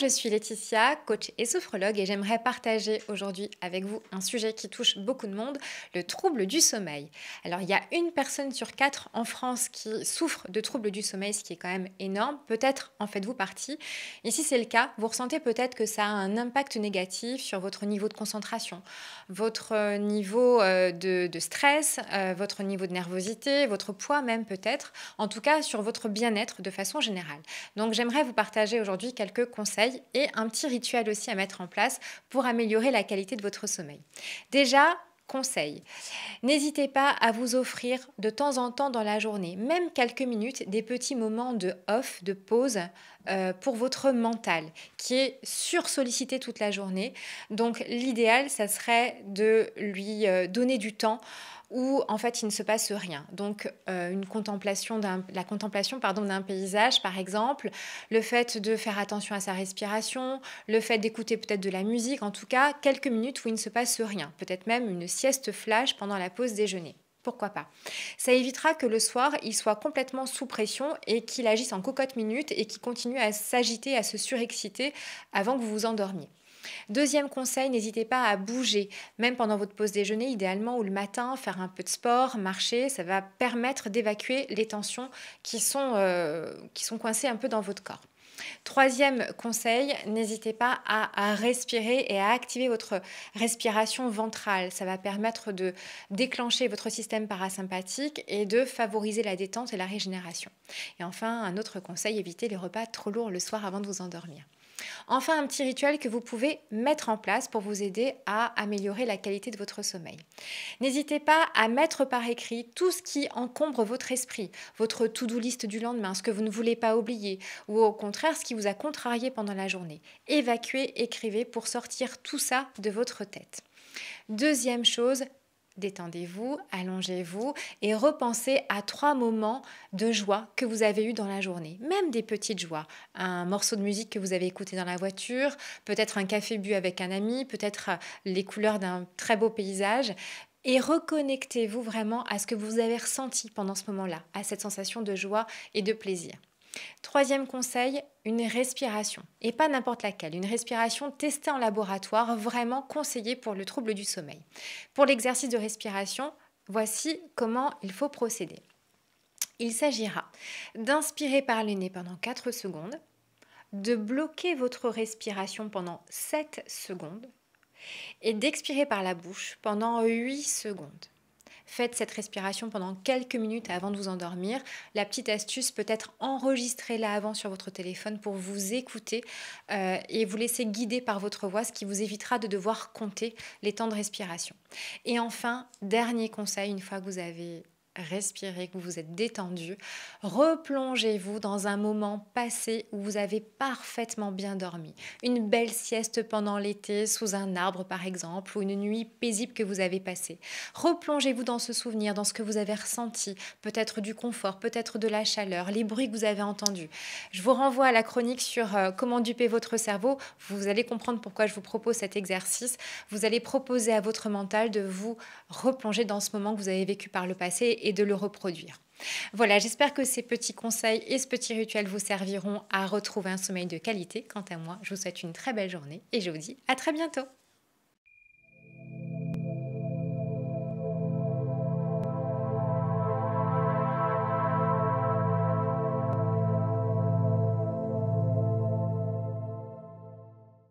je suis Laetitia, coach et sophrologue et j'aimerais partager aujourd'hui avec vous un sujet qui touche beaucoup de monde, le trouble du sommeil. Alors il y a une personne sur quatre en France qui souffre de troubles du sommeil, ce qui est quand même énorme. Peut-être en faites-vous partie. Et si c'est le cas, vous ressentez peut-être que ça a un impact négatif sur votre niveau de concentration, votre niveau de stress, votre niveau de nervosité, votre poids même peut-être, en tout cas sur votre bien-être de façon générale. Donc j'aimerais vous partager aujourd'hui quelques conseils et un petit rituel aussi à mettre en place pour améliorer la qualité de votre sommeil. Déjà, conseil, n'hésitez pas à vous offrir de temps en temps dans la journée, même quelques minutes, des petits moments de off, de pause pour votre mental qui est sursollicité toute la journée. Donc l'idéal, ça serait de lui donner du temps où en fait il ne se passe rien. Donc la contemplation d'un paysage par exemple, le fait de faire attention à sa respiration, le fait d'écouter peut-être de la musique, en tout cas quelques minutes où il ne se passe rien, peut-être même une sieste flash pendant la pause déjeuner. Pourquoi pas? Ça évitera que le soir, il soit complètement sous pression et qu'il agisse en cocotte minute et qu'il continue à s'agiter, à se surexciter avant que vous vous endormiez. Deuxième conseil, n'hésitez pas à bouger, même pendant votre pause déjeuner, idéalement, ou le matin, faire un peu de sport, marcher, ça va permettre d'évacuer les tensions qui sont coincées un peu dans votre corps. Troisième conseil, n'hésitez pas à respirer et à activer votre respiration ventrale. Ça va permettre de déclencher votre système parasympathique et de favoriser la détente et la régénération. Et enfin, un autre conseil, évitez les repas trop lourds le soir avant de vous endormir. Enfin, un petit rituel que vous pouvez mettre en place pour vous aider à améliorer la qualité de votre sommeil. N'hésitez pas à mettre par écrit tout ce qui encombre votre esprit, votre to-do list du lendemain, ce que vous ne voulez pas oublier, ou au contraire ce qui vous a contrarié pendant la journée. Évacuez, écrivez pour sortir tout ça de votre tête. Deuxième chose, détendez-vous, allongez-vous et repensez à 3 moments de joie que vous avez eus dans la journée, même des petites joies. Un morceau de musique que vous avez écouté dans la voiture, peut-être un café bu avec un ami, peut-être les couleurs d'un très beau paysage. Et reconnectez-vous vraiment à ce que vous avez ressenti pendant ce moment-là, à cette sensation de joie et de plaisir. Troisième conseil, une respiration. Et pas n'importe laquelle, une respiration testée en laboratoire, vraiment conseillée pour le trouble du sommeil. Pour l'exercice de respiration, voici comment il faut procéder. Il s'agira d'inspirer par le nez pendant 4 secondes, de bloquer votre respiration pendant 7 secondes et d'expirer par la bouche pendant 8 secondes. Faites cette respiration pendant quelques minutes avant de vous endormir. La petite astuce peut être enregistrez-la avant sur votre téléphone pour vous écouter et vous laisser guider par votre voix, ce qui vous évitera de devoir compter les temps de respiration. Et enfin, dernier conseil, une fois que vous avez respirez, que vous vous êtes détendu, replongez-vous dans un moment passé où vous avez parfaitement bien dormi. Une belle sieste pendant l'été sous un arbre par exemple, ou une nuit paisible que vous avez passée. Replongez-vous dans ce souvenir, dans ce que vous avez ressenti, peut-être du confort, peut-être de la chaleur, les bruits que vous avez entendus. Je vous renvoie à la chronique sur comment duper votre cerveau. Vous allez comprendre pourquoi je vous propose cet exercice. Vous allez proposer à votre mental de vous replonger dans ce moment que vous avez vécu par le passé et de le reproduire. Voilà, j'espère que ces petits conseils et ce petit rituel vous serviront à retrouver un sommeil de qualité. Quant à moi, je vous souhaite une très belle journée et je vous dis à très bientôt.